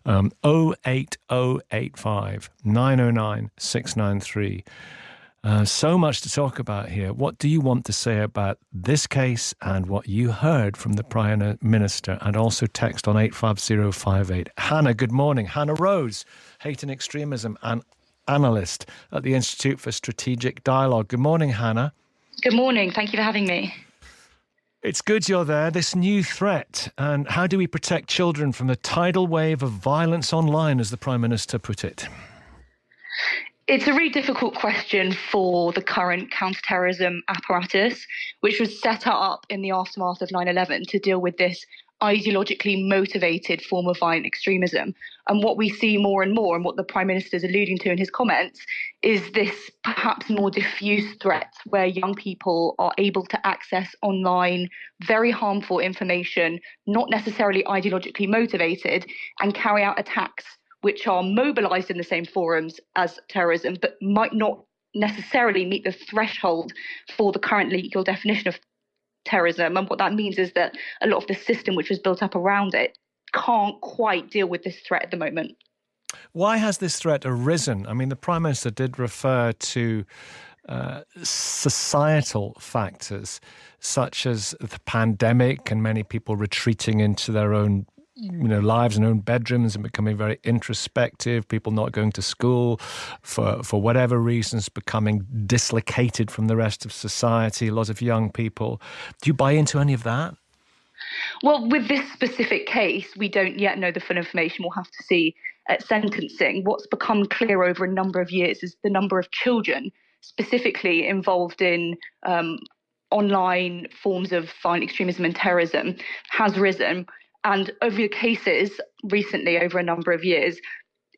08085 909 693. So much to talk about here. What do you want to say about this case and what you heard from the Prime Minister? And also text on 85058. Hannah, good morning. Hannah Rose, hate and extremism and analyst at the Institute for Strategic Dialogue. Good morning, Hannah. Good morning. Thank you for having me. It's good you're there. This new threat, and how do we protect children from the tidal wave of violence online, as the Prime Minister put it? It's a really difficult question for the current counterterrorism apparatus, which was set up in the aftermath of 9/11 to deal with this ideologically motivated form of violent extremism. And what we see more and more, and what the Prime Minister is alluding to in his comments, is this perhaps more diffuse threat where young people are able to access online very harmful information, not necessarily ideologically motivated, and carry out attacks which are mobilized in the same forums as terrorism, but might not necessarily meet the threshold for the current legal definition of terrorism. And what that means is that a lot of the system which was built up around it can't quite deal with this threat at the moment. Why has this threat arisen? I mean, the Prime Minister did refer to societal factors such as the pandemic and many people retreating into their own lives and own bedrooms and becoming very introspective, people not going to school for whatever reasons, becoming dislocated from the rest of society, a lot of young people. Do you buy into any of that? Well, with this specific case, we don't yet know the full information. We'll have to see at sentencing. What's become clear over a number of years is the number of children specifically involved in online forms of violent extremism and terrorism has risen. And over the cases recently, over a number of years,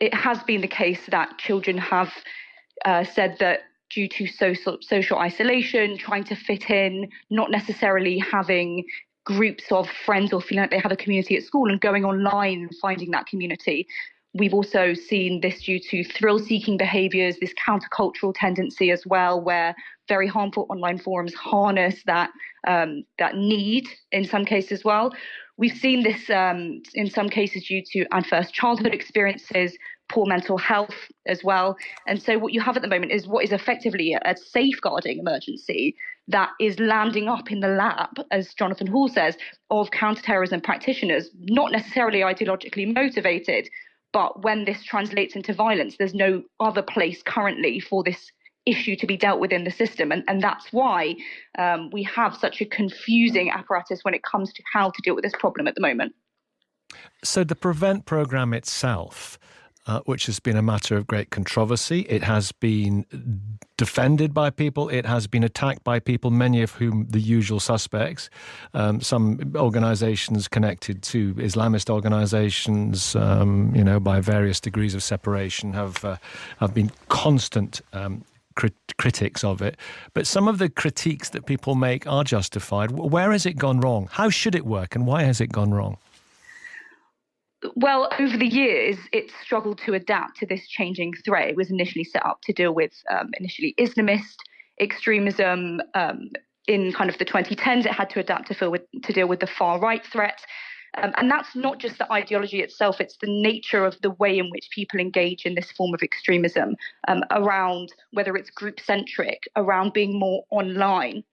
it has been the case that children have said that due to social isolation, trying to fit in, not necessarily having groups of friends or feeling like they have a community at school and going online and finding that community. We've also seen this due to thrill-seeking behaviours, this countercultural tendency as well, where very harmful online forums harness that need in some cases as well. We've seen this in some cases due to adverse childhood experiences, poor mental health as well. And so what you have at the moment is what is effectively a safeguarding emergency that is landing up in the lap, as Jonathan Hall says, of counterterrorism practitioners, not necessarily ideologically motivated, but when this translates into violence, there's no other place currently for this issue to be dealt with in the system. And that's why we have such a confusing apparatus when it comes to how to deal with this problem at the moment. So the PREVENT programme itself, which has been a matter of great controversy, it has been defended by people, it has been attacked by people, many of whom the usual suspects, some organisations connected to Islamist organisations, by various degrees of separation, have been constant critics of it. But some of the critiques that people make are justified. Where has it gone wrong? How should it work, and why has it gone wrong? Well, over the years, it's struggled to adapt to this changing threat. It was initially set up to deal with initially Islamist extremism. In kind of the 2010s, it had to adapt to deal with the far right threat. And that's not just the ideology itself, it's the nature of the way in which people engage in this form of extremism, around whether it's group-centric, around being more online.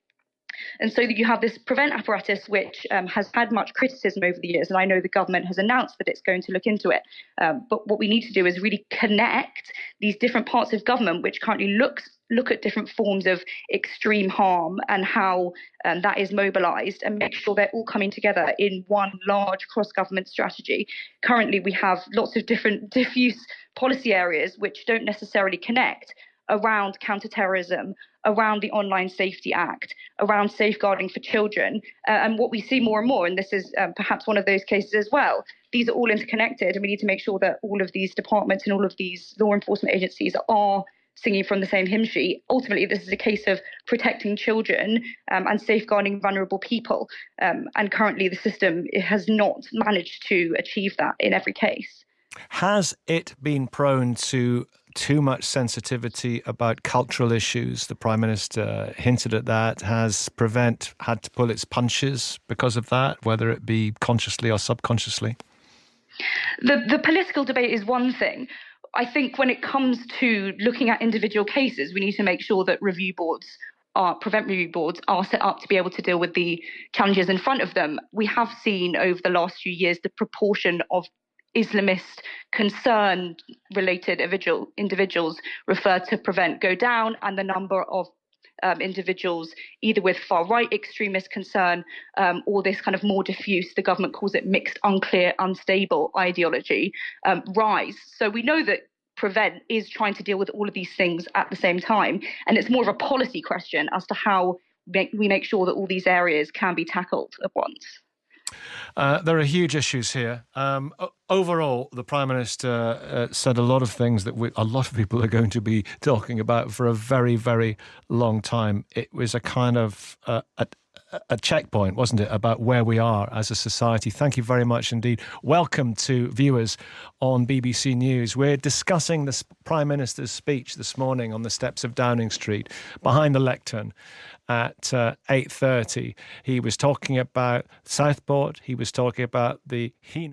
And so you have this PREVENT apparatus, which has had much criticism over the years. And I know the government has announced that it's going to look into it. But what we need to do is really connect these different parts of government, which currently look at different forms of extreme harm and how that is mobilized, and make sure they're all coming together in one large cross-government strategy. Currently, we have lots of different diffuse policy areas which don't necessarily connect around counterterrorism, around the Online Safety Act, around safeguarding for children. And what we see more and more, and this is perhaps one of those cases as well, these are all interconnected, and we need to make sure that all of these departments and all of these law enforcement agencies are singing from the same hymn sheet. Ultimately, this is a case of protecting children and safeguarding vulnerable people. And currently, the system has not managed to achieve that in every case. Has it been prone to too much sensitivity about cultural issues? The Prime Minister hinted at that. Has PREVENT had to pull its punches because of that, whether it be consciously or subconsciously? The political debate is one thing. I think when it comes to looking at individual cases, we need to make sure that prevent review boards are set up to be able to deal with the challenges in front of them. We have seen over the last few years the proportion of Islamist concern related individuals referred to Prevent go down, and the number of individuals either with far right extremist concern or this kind of more diffuse, the government calls it mixed, unclear, unstable ideology rise. So we know that Prevent is trying to deal with all of these things at the same time. And it's more of a policy question as to how we make sure that all these areas can be tackled at once. There are huge issues here. Overall, the Prime Minister said a lot of things that a lot of people are going to be talking about for a very, very long time. It was a kind of a checkpoint, wasn't it, about where we are as a society. Thank you very much indeed. Welcome to viewers on BBC News. We're discussing the Prime Minister's speech this morning on the steps of Downing Street behind the lectern at 8:30. He was talking about Southport. He was talking about the heinous